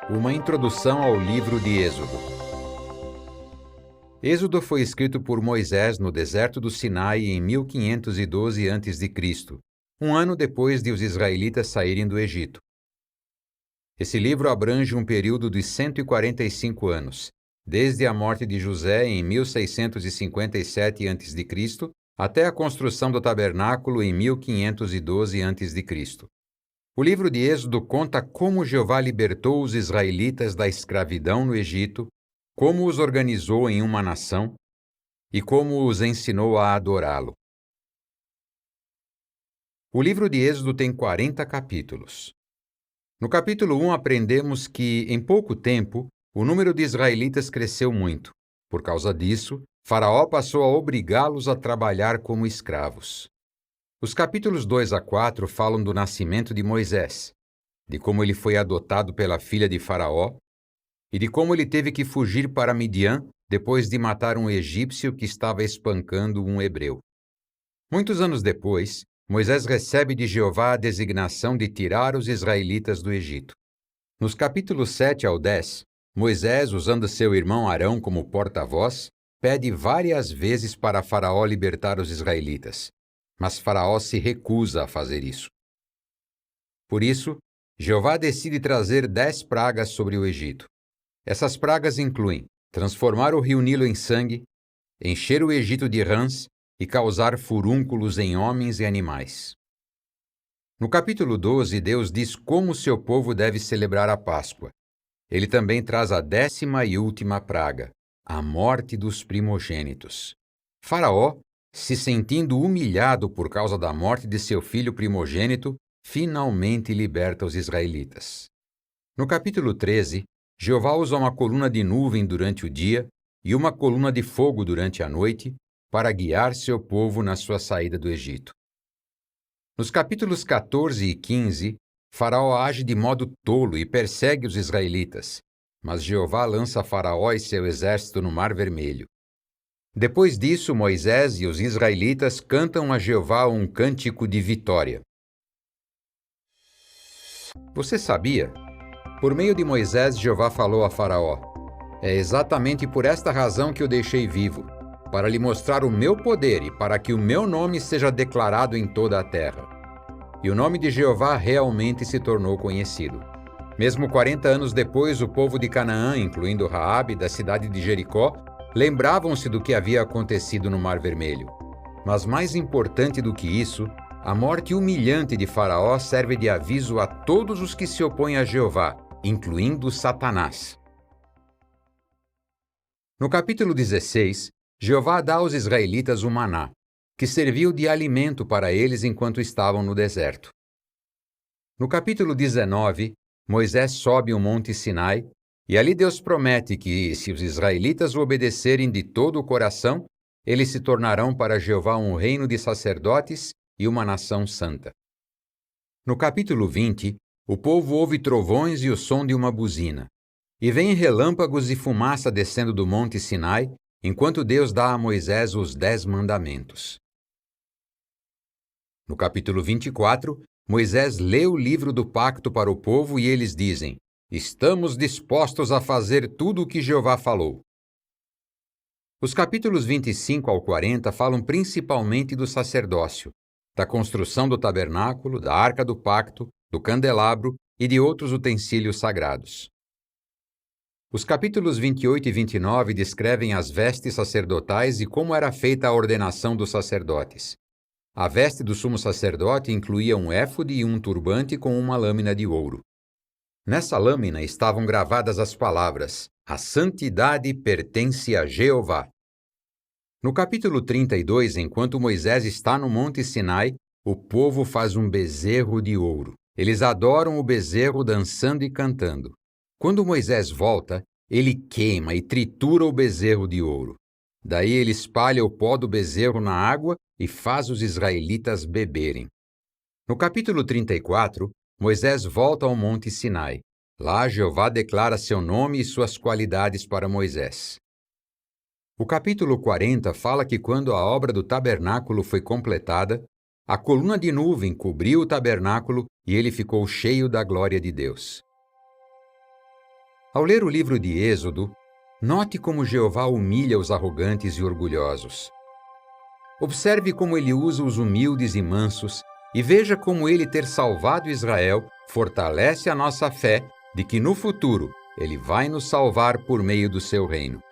Uma introdução ao livro de Êxodo. Êxodo foi escrito por Moisés no deserto do Sinai em 1512 a.C., um ano depois de os israelitas saírem do Egito. Esse livro abrange um período de 145 anos, desde a morte de José em 1657 a.C. até a construção do tabernáculo em 1512 a.C. O livro de Êxodo conta como Jeová libertou os israelitas da escravidão no Egito, como os organizou em uma nação e como os ensinou a adorá-lo. O livro de Êxodo tem 40 capítulos. No capítulo 1 aprendemos que, em pouco tempo, o número de israelitas cresceu muito. Por causa disso, Faraó passou a obrigá-los a trabalhar como escravos. Os capítulos 2 a 4 falam do nascimento de Moisés, de como ele foi adotado pela filha de Faraó e de como ele teve que fugir para Midian depois de matar um egípcio que estava espancando um hebreu. Muitos anos depois, Moisés recebe de Jeová a designação de tirar os israelitas do Egito. Nos capítulos 7 ao 10, Moisés, usando seu irmão Arão como porta-voz, pede várias vezes para Faraó libertar os israelitas, mas Faraó se recusa a fazer isso. Por isso, Jeová decide trazer 10 pragas sobre o Egito. Essas pragas incluem transformar o rio Nilo em sangue, encher o Egito de rãs e causar furúnculos em homens e animais. No capítulo 12, Deus diz como seu povo deve celebrar a Páscoa. Ele também traz a 10ª e última praga, a morte dos primogênitos. Faraó, se sentindo humilhado por causa da morte de seu filho primogênito, finalmente liberta os israelitas. No capítulo 13, Jeová usa uma coluna de nuvem durante o dia e uma coluna de fogo durante a noite para guiar seu povo na sua saída do Egito. Nos capítulos 14 e 15, Faraó age de modo tolo e persegue os israelitas, mas Jeová lança Faraó e seu exército no Mar Vermelho. Depois disso, Moisés e os israelitas cantam a Jeová um cântico de vitória. Você sabia? Por meio de Moisés, Jeová falou a Faraó: "É exatamente por esta razão que o deixei vivo, para lhe mostrar o meu poder e para que o meu nome seja declarado em toda a terra." E o nome de Jeová realmente se tornou conhecido. Mesmo 40 anos depois, o povo de Canaã, incluindo Raabe, da cidade de Jericó, lembravam-se do que havia acontecido no Mar Vermelho. Mas mais importante do que isso, a morte humilhante de Faraó serve de aviso a todos os que se opõem a Jeová, incluindo Satanás. No capítulo 16, Jeová dá aos israelitas o maná, que serviu de alimento para eles enquanto estavam no deserto. No capítulo 19, Moisés sobe o monte Sinai, e ali Deus promete que, se os israelitas o obedecerem de todo o coração, eles se tornarão para Jeová um reino de sacerdotes e uma nação santa. No capítulo 20, o povo ouve trovões e o som de uma buzina, e vêm relâmpagos e fumaça descendo do monte Sinai, enquanto Deus dá a Moisés os 10 mandamentos. No capítulo 24, Moisés lê o livro do pacto para o povo e eles dizem: "Estamos dispostos a fazer tudo o que Jeová falou." Os capítulos 25 ao 40 falam principalmente do sacerdócio, da construção do tabernáculo, da arca do pacto, do candelabro e de outros utensílios sagrados. Os capítulos 28 e 29 descrevem as vestes sacerdotais e como era feita a ordenação dos sacerdotes. A veste do sumo sacerdote incluía um éfode e um turbante com uma lâmina de ouro. Nessa lâmina estavam gravadas as palavras: "A santidade pertence a Jeová." No capítulo 32, enquanto Moisés está no Monte Sinai, o povo faz um bezerro de ouro. Eles adoram o bezerro dançando e cantando. Quando Moisés volta, ele queima e tritura o bezerro de ouro. Daí ele espalha o pó do bezerro na água e faz os israelitas beberem. No capítulo 34, Moisés volta ao Monte Sinai. Lá, Jeová declara seu nome e suas qualidades para Moisés. O capítulo 40 fala que quando a obra do tabernáculo foi completada, a coluna de nuvem cobriu o tabernáculo e ele ficou cheio da glória de Deus. Ao ler o livro de Êxodo, note como Jeová humilha os arrogantes e orgulhosos. Observe como ele usa os humildes e mansos e veja como ele ter salvado Israel fortalece a nossa fé de que no futuro ele vai nos salvar por meio do seu reino.